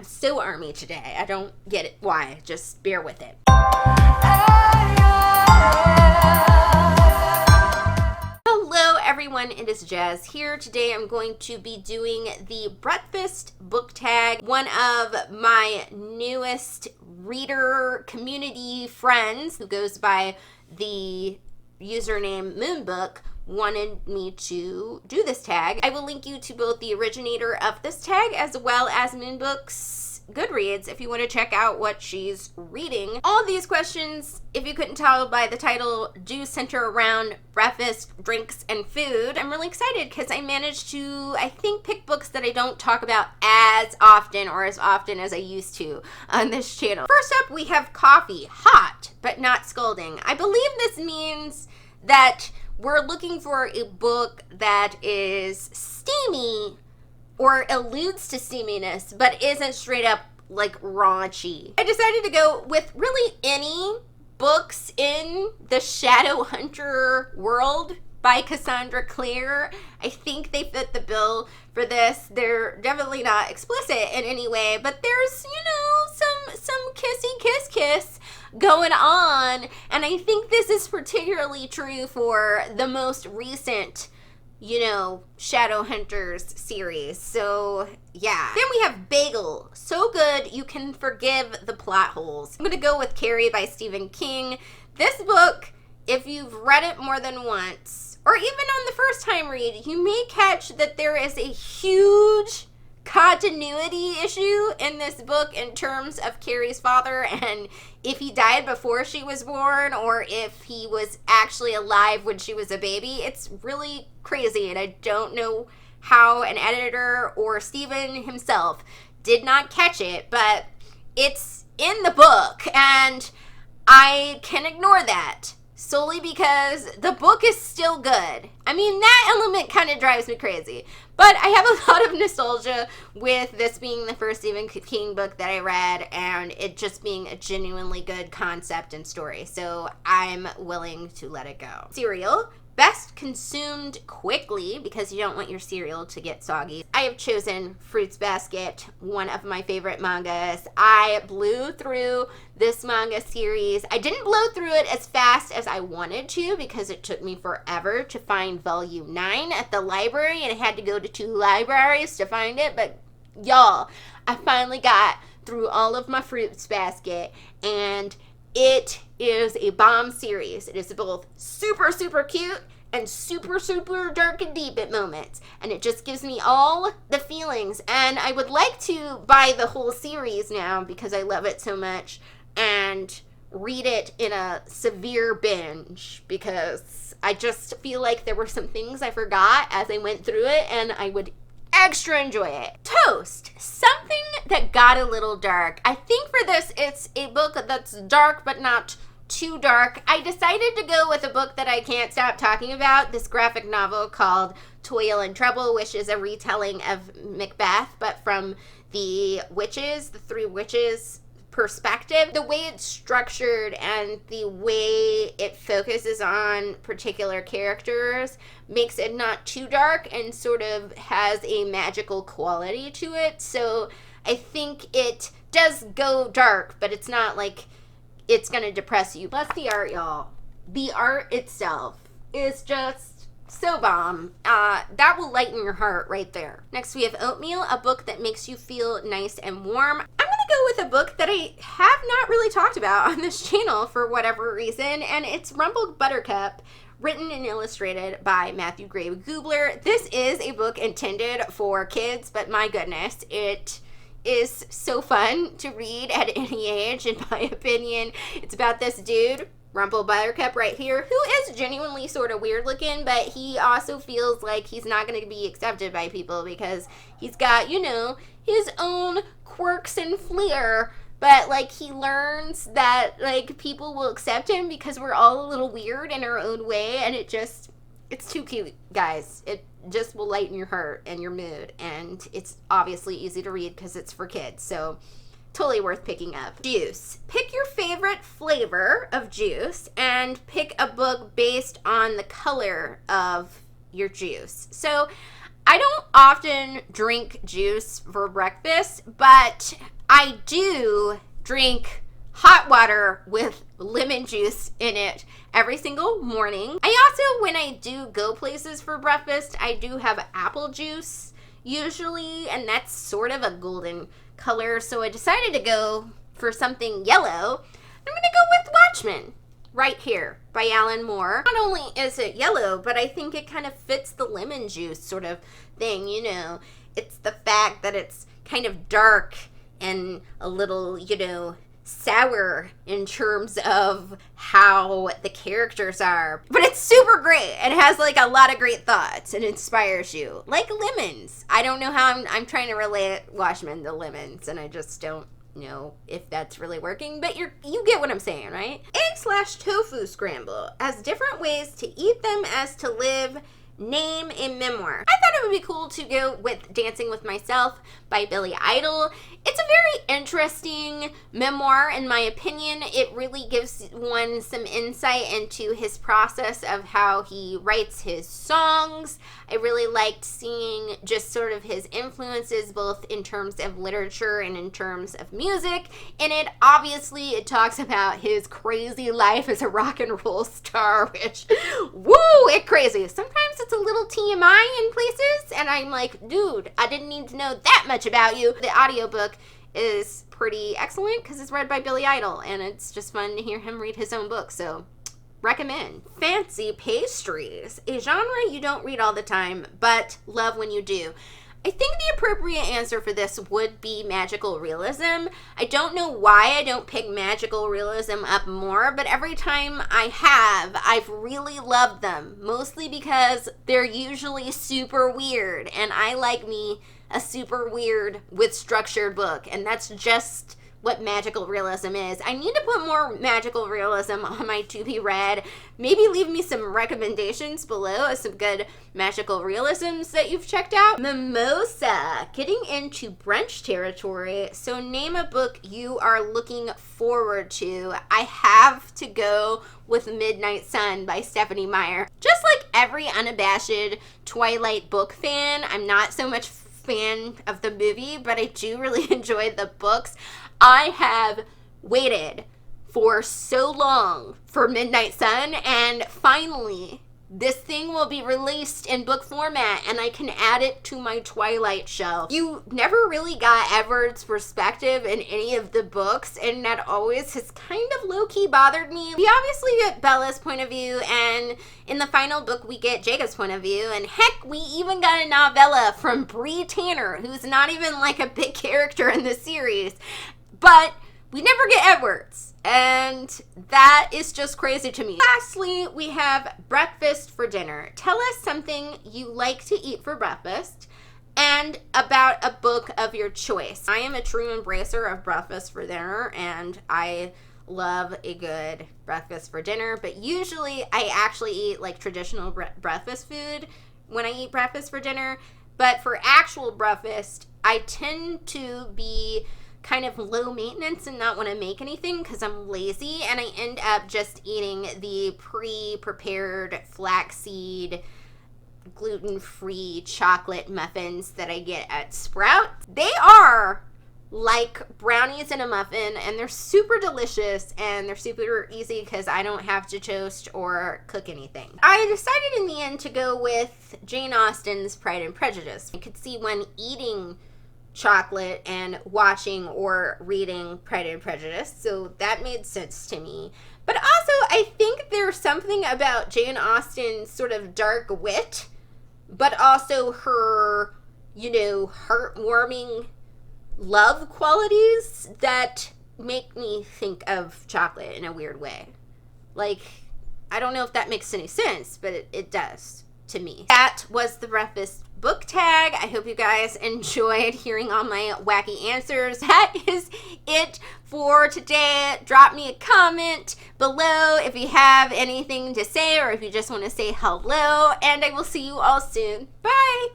I'm so army today. I don't get it why. Just bear with it. Hello everyone, it is Jazz here. Today I'm going to be doing the breakfast book tag. One of my newest reader community friends who goes by the username Moonbook wanted me to do this tag. I will link you to both the originator of this tag as well as Moonbook's Goodreads if you want to check out what she's reading. All of these questions, if you couldn't tell by the title, do center around breakfast, drinks, and food. I'm really excited because I managed to, I think, pick books that I don't talk about as often or as often as I used to on this channel. First up, we have coffee. Hot, but not scalding. I believe this means that we're looking for a book that is steamy or alludes to steaminess, but isn't straight up like raunchy. I decided to go with really any books in the Shadowhunter world by Cassandra Clare. I think they fit the bill for this. They're definitely not explicit in any way, but there's, you know, some kissy kiss going on, and I think this is particularly true for the most recent, you know, Shadowhunters series. So yeah. Then we have Bagel. So good you can forgive the plot holes. I'm gonna go with Kerry by Stephen King. This book, if you've read it more than once, or even on the first time read, you may catch that there is a huge continuity issue in this book in terms of Kerry's father, and if he died before she was born or if he was actually alive when she was a baby. It's really crazy, and I don't know how an editor or Stephen himself did not catch it, but it's in the book, and I can ignore that solely because the book is still good. I mean, that element kind of drives me crazy. But I have a lot of nostalgia with this being the first Stephen King book that I read, and it just being a genuinely good concept and story. So I'm willing to let it go. Cereal. Best consumed quickly because you don't want your cereal to get soggy. I have chosen Fruits Basket, one of my favorite mangas. I blew through this manga series. I didn't blow through it as fast as I wanted to because it took me forever to find volume 9 at the library, and I had to go to 2 libraries to find it. But y'all, I finally got through all of my Fruits Basket, and it is a bomb series. It is both super, super cute and super, super dark and deep at moments. And it just gives me all the feelings. And I would like to buy the whole series now because I love it so much and read it in a severe binge because I just feel like there were some things I forgot as I went through it, and I would extra enjoy it. Toast. Something that got a little dark. I think for this, it's a book that's dark but not too dark. I decided to go with a book that I can't stop talking about, this graphic novel called Toil and Trouble, which is a retelling of Macbeth, but from the witches, the 3 witches perspective. The way it's structured and the way it focuses on particular characters makes it not too dark and sort of has a magical quality to it. So I think it does go dark, but it's not like it's gonna depress you. Plus the art, y'all. The art itself is just so bomb. That will lighten your heart right there. Next we have Oatmeal, a book that makes you feel nice and warm. I'm gonna go with a book that I have not really talked about on this channel for whatever reason, and it's Rumpled Buttercup, written and illustrated by Matthew Gray Gubler. This is a book intended for kids, but my goodness, it is so fun to read at any age, in my opinion. It's about this dude, Rumpled Buttercup right here, who is genuinely sort of weird looking, but he also feels like he's not going to be accepted by people because he's got, you know, his own quirks and flair, but like he learns that like people will accept him because we're all a little weird in our own way, and it's too cute, guys. It just will lighten your heart and your mood, and it's obviously easy to read because it's for kids, so totally worth picking up. Juice. Pick your favorite flavor of juice and pick a book based on the color of your juice. So I don't often drink juice for breakfast, but I do drink hot water with lemon juice in it every single morning. I also, when I do go places for breakfast, I do have apple juice usually, and that's sort of a golden color, so I decided to go for something yellow. I'm gonna go with Watchmen right here by Alan Moore. Not only is it yellow, but I think it kind of fits the lemon juice sort of thing, you know. It's the fact that it's kind of dark and a little, you know, sour in terms of how the characters are, but it's super great. It has like a lot of great thoughts and inspires you, like lemons. I don't know how I'm trying to relate Watchmen to lemons, and I just don't know if that's really working, but you get what I'm saying, right? Egg/tofu scramble, as different ways to eat them as to live. Name a memoir. I thought it would be cool to go with Dancing with Myself by Billy Idol. It's a very interesting memoir, in my opinion. It really gives one some insight into his process of how he writes his songs. I really liked seeing just sort of his influences, both in terms of literature and in terms of music. In it, obviously, it talks about his crazy life as a rock and roll star, which, woo, it's crazy. Sometimes it's a little TMI in places, and I'm like, dude, I didn't need to know that much about you. The audiobook is pretty excellent because it's read by Billy Idol, and it's just fun to hear him read his own book, so recommend. Fancy pastries, a genre you don't read all the time, but love when you do. I think the appropriate answer for this would be magical realism. I don't know why I don't pick magical realism up more, but every time I have, I've really loved them. Mostly because they're usually super weird, and I like me a super weird with structured book, and that's just what magical realism is. I need to put more magical realism on my to be read. Maybe leave me some recommendations below of some good magical realisms that you've checked out. Mimosa, getting into brunch territory. So name a book you are looking forward to. I have to go with Midnight Sun by Stephanie Meyer. Just like every unabashed Twilight book fan, I'm not so much fan of the movie, but I do really enjoy the books. I have waited for so long for Midnight Sun, and finally this thing will be released in book format, and I can add it to my Twilight shelf. You never really got Edward's perspective in any of the books, and that always has kind of low-key bothered me. We obviously get Bella's point of view, and in the final book we get Jacob's point of view, and heck, we even got a novella from Bree Tanner, who's not even like a big character in the series, but we never get Edward's, and that is just crazy to me. Lastly, we have breakfast for dinner. Tell us something you like to eat for breakfast and about a book of your choice. I am a true embracer of breakfast for dinner, and I love a good breakfast for dinner, but usually I actually eat like traditional breakfast food when I eat breakfast for dinner, but for actual breakfast, I tend to be kind of low maintenance and not want to make anything because I'm lazy, and I end up just eating the pre-prepared flaxseed gluten-free chocolate muffins that I get at Sprouts. They are like brownies in a muffin, and they're super delicious, and they're super easy because I don't have to toast or cook anything. I decided in the end to go with Jane Austen's Pride and Prejudice. I could see when eating chocolate and watching or reading Pride and Prejudice, so that made sense to me. But also, I think there's something about Jane Austen's sort of dark wit, but also her, you know, heartwarming love qualities that make me think of chocolate in a weird way. Like, I don't know if that makes any sense, but it does to me. That was the breakfast book tag. I hope you guys enjoyed hearing all my wacky answers. That is it for today. Drop me a comment below if you have anything to say, or if you just want to say hello, and I will see you all soon. Bye!